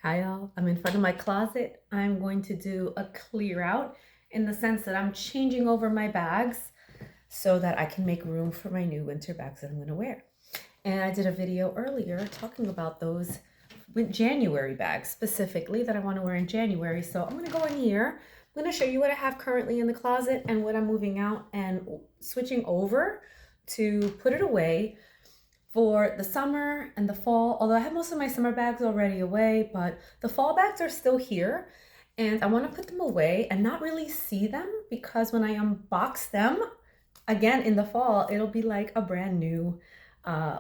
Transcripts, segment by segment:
Hi y'all, I'm in front of my closet. I'm going to do a clear out in the sense that I'm changing over my bags so that I can make room for my new winter bags that I'm going to wear. And I did a video earlier talking about those January bags specifically that I want to wear in January. So I'm going to go in here. I'm going to show you what I have currently in the closet and what I'm moving out and switching over to put it away for the summer and the fall. Although I have most of my summer bags already away, but the fall bags are still here and I want to put them away and not really see them, because when I unbox them again in the fall, it'll be like a brand new uh,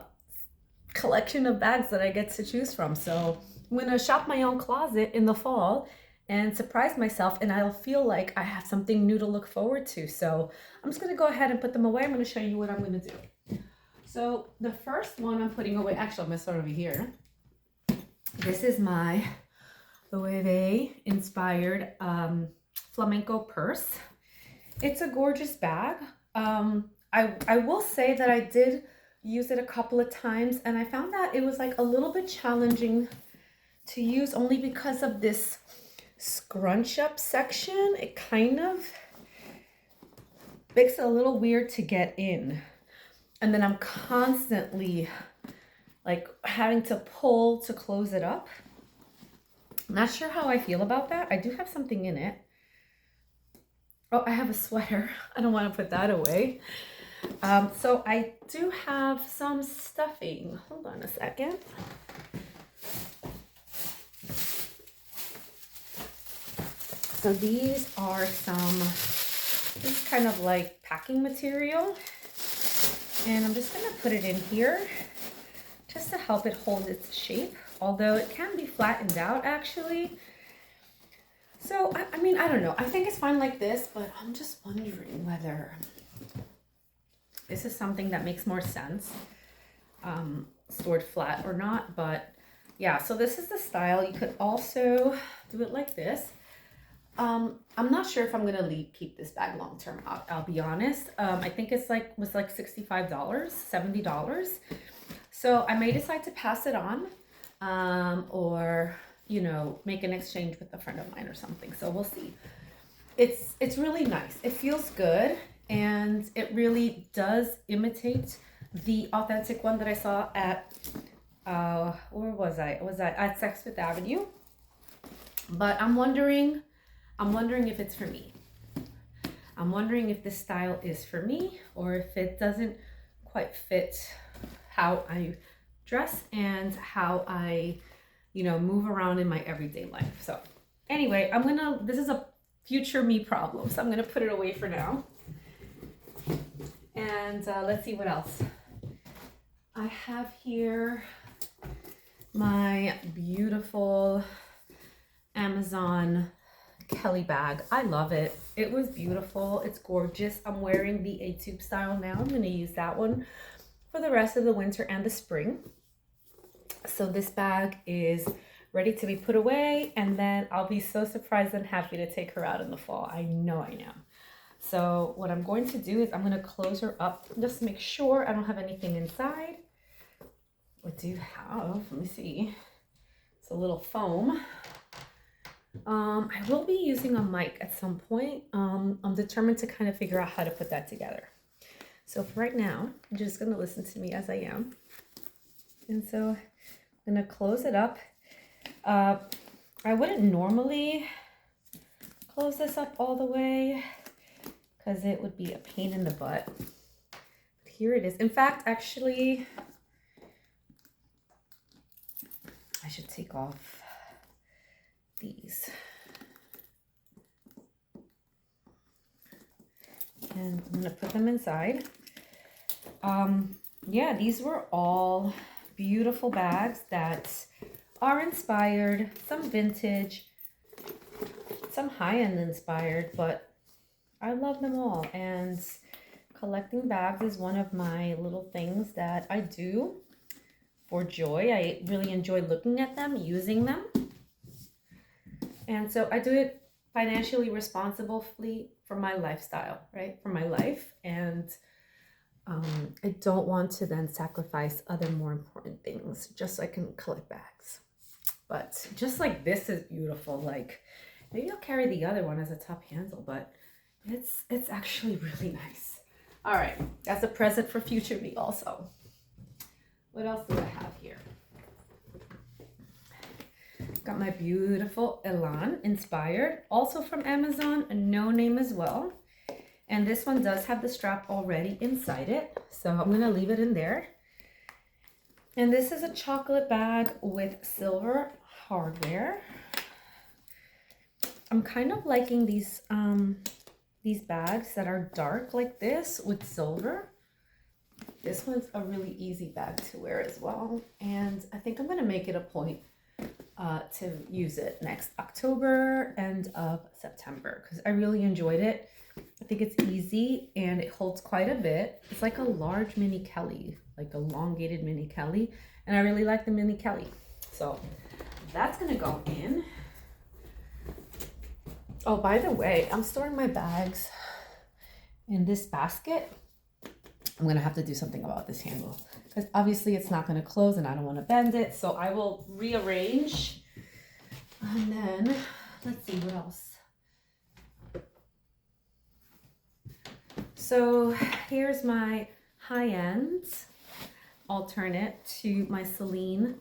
collection of bags that I get to choose from. So I'm gonna shop my own closet in the fall and surprise myself, and I'll feel like I have something new to look forward to. So I'm just gonna go ahead and put them away. I'm gonna show you what I'm gonna do. So the first one I'm putting away, actually I'm gonna start over here. This is my Loewe inspired flamenco purse. It's a gorgeous bag. I will say that I did use it a couple of times and I found that it was like a little bit challenging to use, only because of this scrunch up section. It kind of makes it a little weird to get in. And then I'm constantly like having to pull to close it up. Not sure how I feel about that. I do have something in it. Oh, I have a sweater. I don't want to put that away. So I do have some stuffing. Hold on a second. So these are this is kind of like packing material. And I'm just gonna put it in here just to help it hold its shape, although it can be flattened out actually. So, I mean, I don't know. I think it's fine like this, but I'm just wondering whether this is something that makes more sense stored flat or not. But yeah, so this is the style. You could also do it like this. I'm not sure if I'm gonna keep this bag long term. I'll be honest. I think was like $65, $70. So I may decide to pass it on, or make an exchange with a friend of mine or something. So we'll see. It's really nice. It feels good, and it really does imitate the authentic one that I saw at where was I? Was I at Saks Fifth Avenue? But I'm wondering if it's for me. I'm wondering if this style is for me, or if it doesn't quite fit how I dress and how I, move around in my everyday life. So anyway, this is a future me problem. So I'm gonna put it away for now. And let's see what else. I have here my beautiful Amazon Kelly bag. I love it. It was beautiful. It's gorgeous. I'm wearing the A-tube style now. I'm going to use that one for the rest of the winter and the spring. So this bag is ready to be put away, and then I'll be so surprised and happy to take her out in the fall. I know I am. So what I'm going to do is I'm going to close her up just to make sure I don't have anything inside. What do you have? Let me see. It's a little foam. I will be using a mic at some point. I'm determined to kind of figure out how to put that together. So for right now, I'm just going to listen to me as I am. And so I'm going to close it up. I wouldn't normally close this up all the way because it would be a pain in the butt. But here it is. In fact, actually, I should take off these. And I'm gonna put them inside. Yeah, these were all beautiful bags that are inspired, some vintage, some high-end inspired, but I love them all. And collecting bags is one of my little things that I do for joy. I really enjoy looking at them, using them. And so I do it financially responsibly for my lifestyle, right? For my life. And I don't want to then sacrifice other more important things just so I can collect bags. But just like this is beautiful. Like maybe I'll carry the other one as a top handle, but it's actually really nice. All right, that's a present for future me also. What else do I have here? Got my beautiful Elan inspired, also from Amazon, a no name as well. And this one does have the strap already inside it, so I'm gonna leave it in there. And this is a chocolate bag with silver hardware. I'm kind of liking these bags that are dark like this with silver. This one's a really easy bag to wear as well. And I think I'm gonna make it a point to use it next October, end of September, because I really enjoyed it. I think it's easy and it holds quite a bit. It's like a large mini Kelly, like elongated mini Kelly. And I really like the mini Kelly. So that's gonna go in. Oh, by the way, I'm storing my bags in this basket. I'm gonna have to do something about this handle because obviously it's not gonna close and I don't wanna bend it. So I will rearrange. And then let's see what else. So here's my high-end alternate to my Celine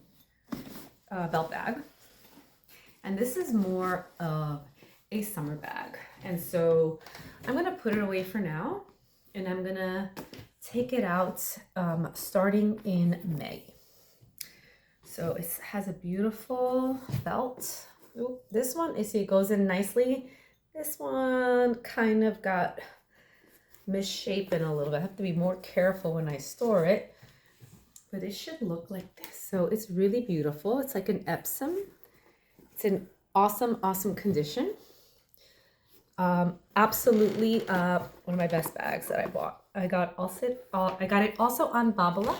belt bag. And this is more of a summer bag. And so I'm gonna put it away for now and I'm gonna take it out starting in May. So it has a beautiful belt. Ooh, this one, you see, it goes in nicely. This one kind of got misshapen a little bit. I have to be more careful when I store it, but it should look like this. So it's really beautiful. It's like an Epsom. It's in awesome, awesome condition. Absolutely one of my best bags that I bought. I got it also on Babala,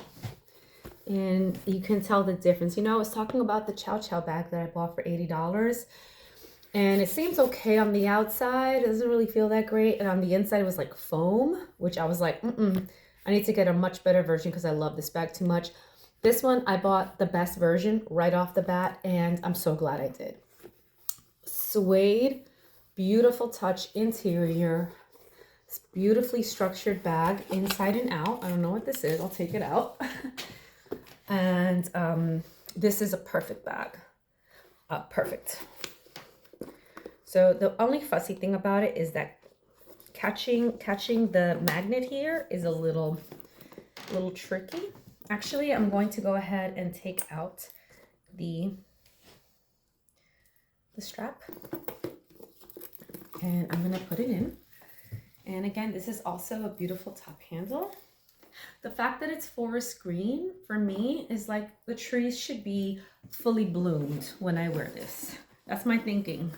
and you can tell the difference. You know, I was talking about the Chow Chow bag that I bought for $80, and it seems okay on the outside. It doesn't really feel that great, and on the inside it was like foam, which I was like, I need to get a much better version because I love this bag too much. This one, I bought the best version right off the bat, and I'm so glad I did. Suede, beautiful touch interior. It's beautifully structured bag inside and out. I don't know what this is. I'll take it out. And this is a perfect bag. Perfect. So the only fussy thing about it is that catching the magnet here is a little tricky. Actually, I'm going to go ahead and take out the strap, and I'm gonna put it in. And again, this is also a beautiful top handle. The fact that it's forest green for me is like the trees should be fully bloomed when I wear this. That's my thinking,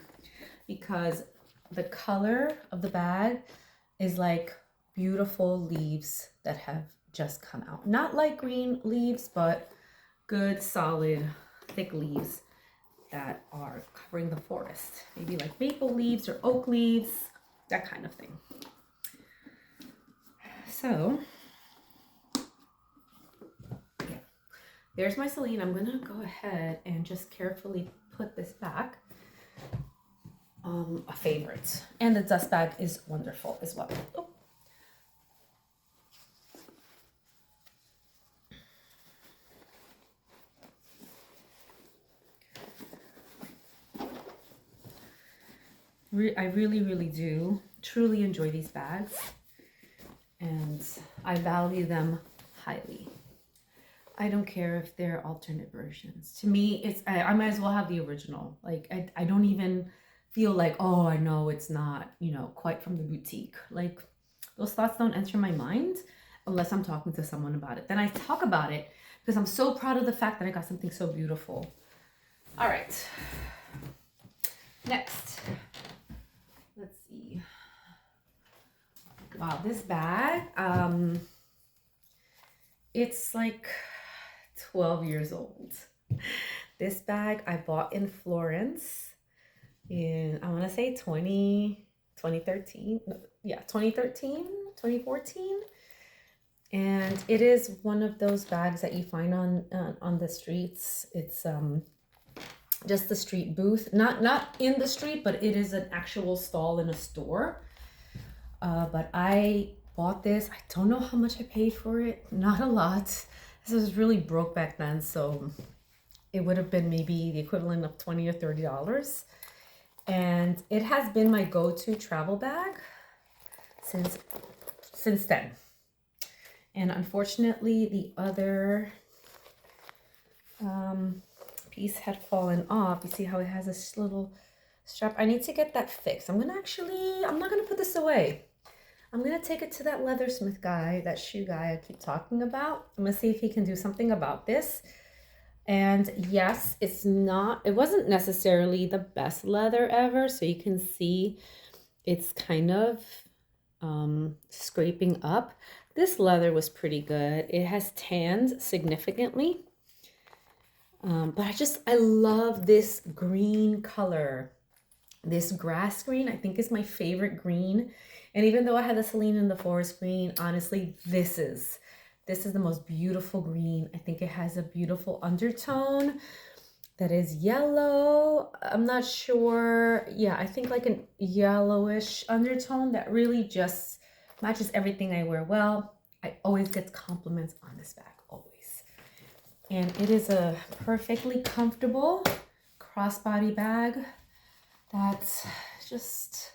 because the color of the bag is like beautiful leaves that have just come out. Not like green leaves, but good, solid, thick leaves that are covering the forest. Maybe like maple leaves or oak leaves, that kind of thing. So, yeah, there's my Celine. I'm gonna go ahead and just carefully put this back. A favorite. And the dust bag is wonderful as well. Oh. I really, really do truly enjoy these bags, and I value them highly. I don't care if they're alternate versions. To me, it's I might as well have the original. Like I don't even feel like, oh, I know it's not, you know, quite from the boutique. Like those thoughts don't enter my mind unless I'm talking to someone about it. Then I talk about it because I'm so proud of the fact that I got something so beautiful. All right. Next. Let's see. Wow, this bag, it's like 12 years old. This bag I bought in Florence in, I want to say 2013. Yeah, 2013, 2014. And it is one of those bags that you find on the streets. It's just the street booth, not in the street, but it is an actual stall in a store. But I bought this. I don't know how much I paid for it. Not a lot. This was really broke back then, so it would have been maybe the equivalent of $20 or $30. And it has been my go-to travel bag since then. And unfortunately, the other piece had fallen off. You see how it has this little strap? I need to get that fixed. I'm not gonna put this away. I'm gonna take it to that leathersmith guy, that shoe guy I keep talking about. I'm gonna see if he can do something about this. And yes, it wasn't necessarily the best leather ever. So you can see it's kind of scraping up. This leather was pretty good. It has tanned significantly. But I love this green color. This grass green, I think, is my favorite green. And even though I have the Celine and the forest green, honestly, this is the most beautiful green. I think it has a beautiful undertone that is yellow. I'm not sure. Yeah, I think like a yellowish undertone that really just matches everything I wear well. I always get compliments on this bag, always. And it is a perfectly comfortable crossbody bag that's just,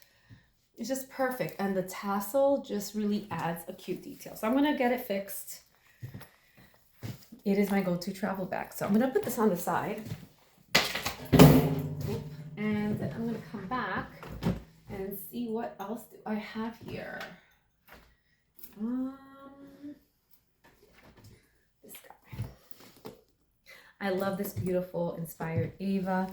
it's just perfect. And the tassel just really adds a cute detail. So I'm gonna get it fixed. It is my go-to travel bag. So I'm gonna put this on the side. And then I'm gonna come back and see what else do I have here. This guy. I love this beautiful inspired Ava.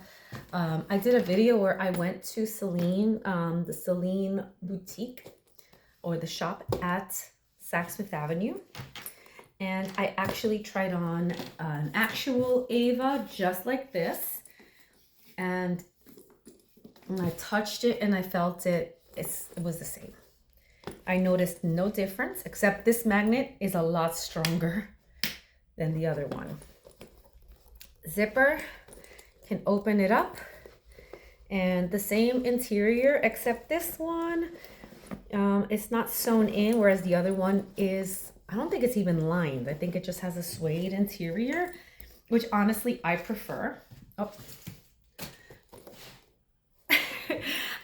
I did a video where I went to Celine, the Celine boutique or the shop at Saks Fifth Avenue. And I actually tried on an actual Ava just like this. And when I touched it and I felt it, it was the same. I noticed no difference, except this magnet is a lot stronger than the other one. Zipper, can open it up, and the same interior, except this one, it's not sewn in, whereas the other one is, I don't think it's even lined. I think it just has a suede interior, which honestly I prefer. Oh.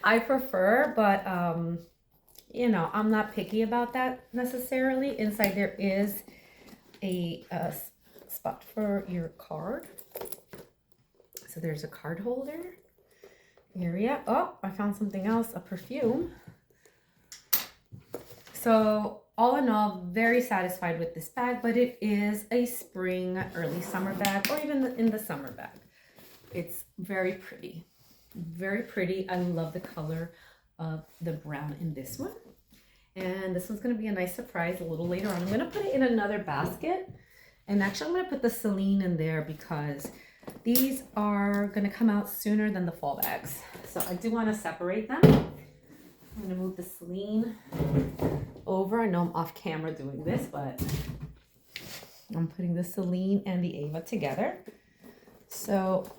I prefer, but you know, I'm not picky about that necessarily. Inside there is a spot for your card. So there's a card holder area. Oh, I found something else, a perfume. So all in all, very satisfied with this bag, but it is a spring, early summer bag, or even in the summer bag. It's very pretty. Very pretty. I love the color of the brown in this one. And this one's going to be a nice surprise a little later on. I'm going to put it in another basket. And actually, I'm going to put the Celine in there because these are going to come out sooner than the fall bags. So I do want to separate them. I'm going to move the Celine over. I know I'm off camera doing this, but I'm putting the Celine and the Ava together. So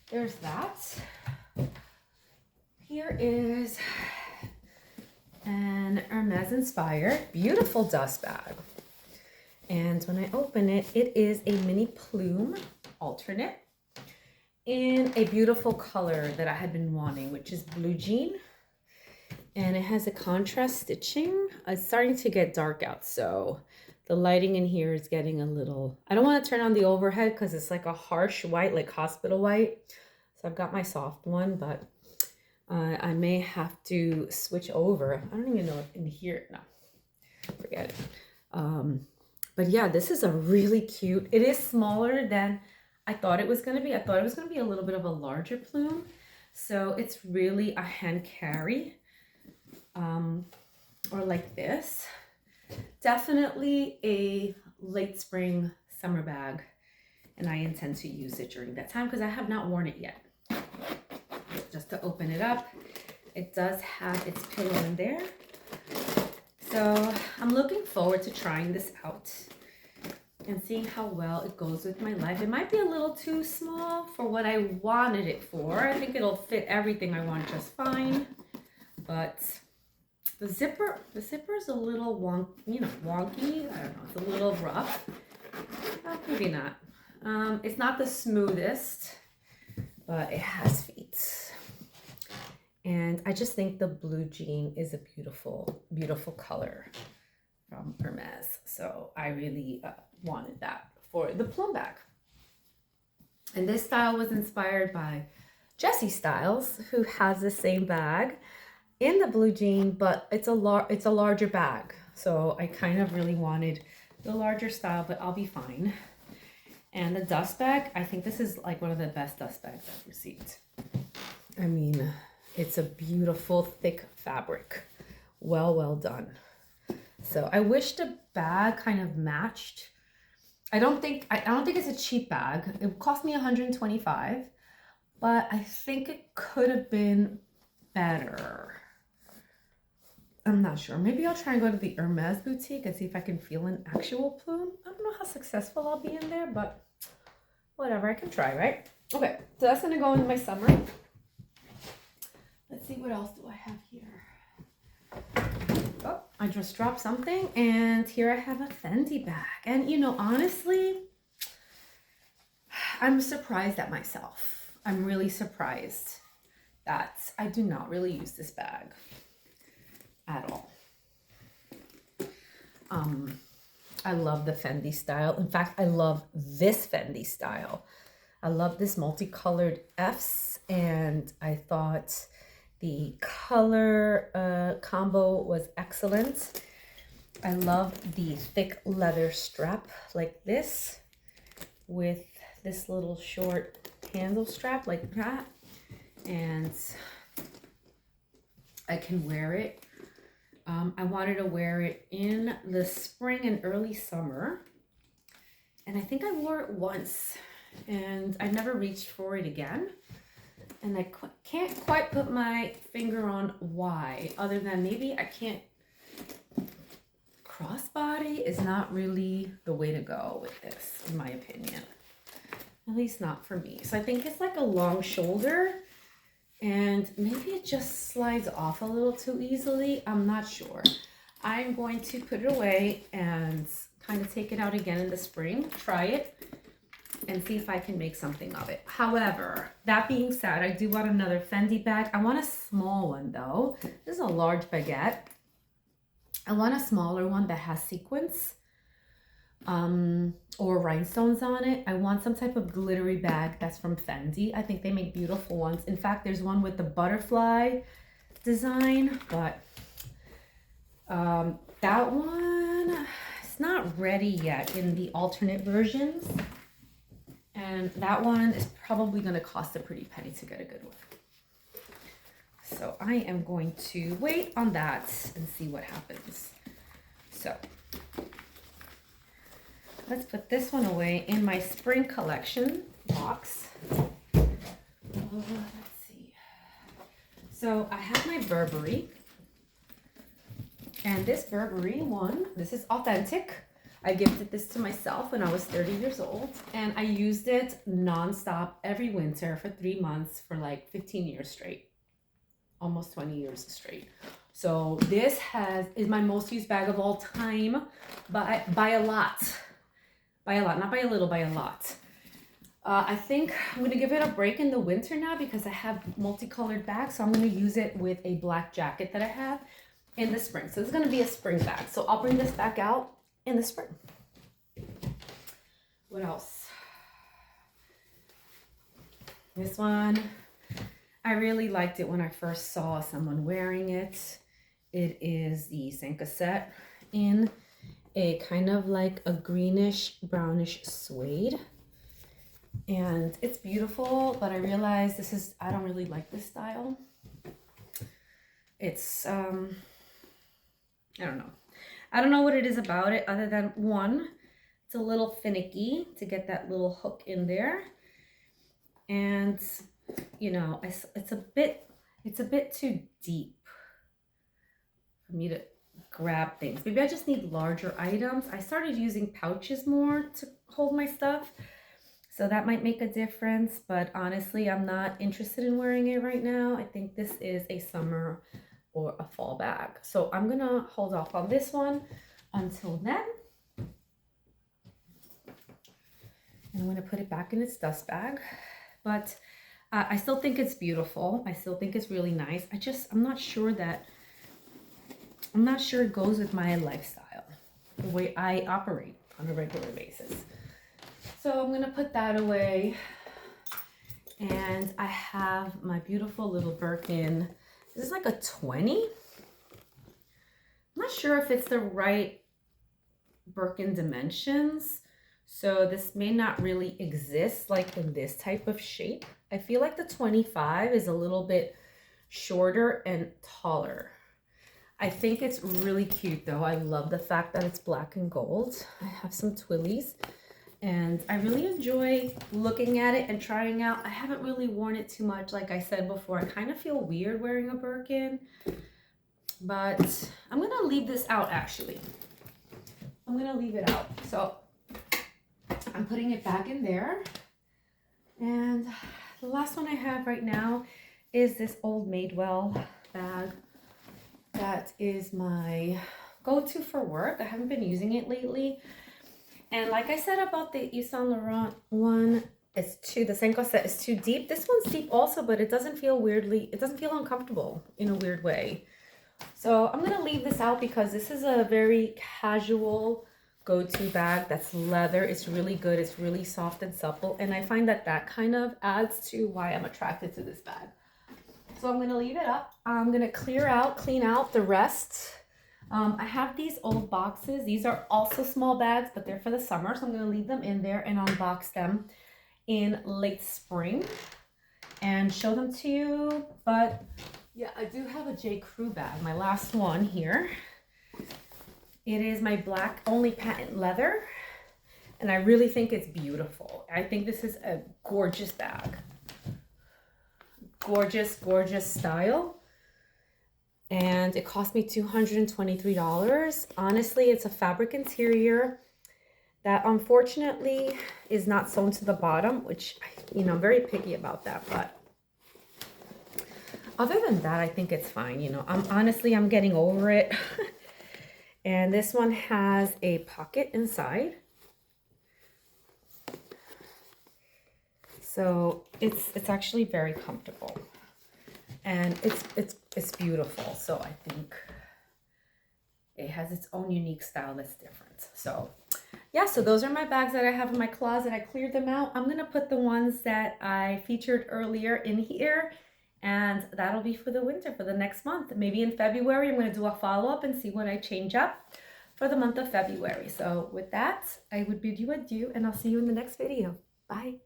there's that. Here is an Hermes inspired beautiful dust bag. And when I open it, it is a mini plume alternate in a beautiful color that I had been wanting, which is blue jean. And it has a contrast stitching. It's starting to get dark out, so the lighting in here is getting a little, I don't want to turn on the overhead because it's like a harsh white, like hospital white. So I've got my soft one, but I may have to switch over. I don't even know if in here, no, forget it. But yeah, this is a really cute, it is smaller than I thought it was going to be. I thought it was going to be a little bit of a larger plume. So it's really a hand carry, or like this. Definitely a late spring summer bag. And I intend to use it during that time because I have not worn it yet. Just to open it up, it does have its pillow in there. So I'm looking forward to trying this out. and seeing how well it goes with my life. It might be a little too small for what I wanted it for. I think it'll fit everything I want just fine, but the zipper is a little wonky. I don't know, it's a little rough. Maybe not. It's not the smoothest, but it has feet. And I just think the blue jean is a beautiful, beautiful color from Hermes. So I really wanted that for the plum bag. And this style was inspired by Jessie Styles, who has the same bag in the blue jean, but it's a larger bag. So I kind of really wanted the larger style, but I'll be fine. And the dust bag, I think this is like one of the best dust bags I've received. I mean, it's a beautiful thick fabric. Well done. So I wish the bag kind of matched. I don't think it's a cheap bag. It cost me $125, but I think it could have been better. I'm not sure. Maybe I'll try and go to the Hermes boutique and see if I can feel an actual plume. I don't know how successful I'll be in there, but whatever, I can try, right? Okay, so that's gonna go into my summer. Let's see, what else do I have here? Oh, I just dropped something, and here I have a Fendi bag. And you know, honestly, I'm surprised at myself. I'm really surprised that I do not really use this bag at all. I love the Fendi style. In fact, I love this Fendi style. I love this multicolored Fs, and I thought the color combo was excellent. I love the thick leather strap like this with this little short handle strap like that, and I can wear it. I wanted to wear it in the spring and early summer, and I think I wore it once and I never reached for it again, and I can't quite put my finger on why, other than maybe I can't. Crossbody is not really the way to go with this, in my opinion, at least not for me. So I think it's like a long shoulder, and maybe it just slides off a little too easily. I'm not sure. I'm going to put it away and kind of take it out again in the spring, try it, and see if I can make something of it. However, that being said, I do want another Fendi bag. I want a small one though. This is a large baguette. I want a smaller one that has sequins or rhinestones on it. I want some type of glittery bag that's from Fendi. I think they make beautiful ones. In fact, there's one with the butterfly design, but that one is not ready yet in the alternate versions. And that one is probably going to cost a pretty penny to get a good one. So I am going to wait on that and see what happens. So let's put this one away in my spring collection box. Let's see. So I have my Burberry. And this Burberry one, this is authentic. I gifted this to myself when I was 30 years old. And I used it nonstop every winter for 3 months for like 15 years straight. Almost 20 years straight. So this is my most used bag of all time, but by a lot. By a lot, not by a little, by a lot. I think I'm gonna give it a break in the winter now because I have multicolored bags. So I'm gonna use it with a black jacket that I have in the spring. So this is gonna be a spring bag. So I'll bring this back out in the spring. What else? This one, I really liked it when I first saw someone wearing it. It is the Saint Cassette in a kind of like a greenish brownish suede, and it's beautiful, but I realized I don't really like this style. It's I don't know what it is about it, other than one, it's a little finicky to get that little hook in there, and you know, it's a bit too deep for me to grab things. Maybe I just need larger items. I started using pouches more to hold my stuff, so that might make a difference, but honestly, I'm not interested in wearing it right now. I think this is a summer or a fall bag. So I'm gonna hold off on this one until then. And I'm gonna put it back in its dust bag. But I still think it's beautiful. I still think it's really nice. I'm not sure it goes with my lifestyle, the way I operate on a regular basis. So I'm gonna put that away. And I have my beautiful little Birkin. This is like a 20. I'm not sure if it's the right Birkin dimensions. So this may not really exist like in this type of shape. I feel like the 25 is a little bit shorter and taller. I think it's really cute though. I love the fact that it's black and gold. I have some Twillies and I really enjoy looking at it and trying out. I haven't really worn it too much. Like I said before, I kind of feel weird wearing a Birkin, but I'm gonna leave this out actually. I'm gonna leave it out. So I'm putting it back in there. And the last one I have right now is this old Madewell bag. That is my go-to for work. I haven't been using it lately. And like I said about the Yves Saint Laurent one, the Saint Cosette is too deep. This one's deep also, but it doesn't feel uncomfortable in a weird way. So I'm gonna leave this out because this is a very casual go-to bag that's leather. It's really good. It's really soft and supple. And I find that kind of adds to why I'm attracted to this bag. So I'm gonna leave it up. I'm gonna clean out the rest. I have these old boxes. These are also small bags, but they're for the summer. So I'm gonna leave them in there and unbox them in late spring and show them to you. But yeah, I do have a J. Crew bag, my last one here. It is my black only patent leather, and I really think it's beautiful. I think this is a gorgeous bag. Gorgeous, gorgeous style. And it cost me $223. Honestly, it's a fabric interior that unfortunately is not sewn to the bottom, which, I'm very picky about that. But other than that, I think it's fine. I'm getting over it. And this one has a pocket inside. So it's actually very comfortable. And it's beautiful. So I think it has its own unique style that's different. So yeah, so those are my bags that I have in my closet. I cleared them out. I'm gonna put the ones that I featured earlier in here, and that'll be for the winter, for the next month. Maybe in February, I'm gonna do a follow-up and see what I change up for the month of February. So with that, I would bid you adieu, and I'll see you in the next video. Bye.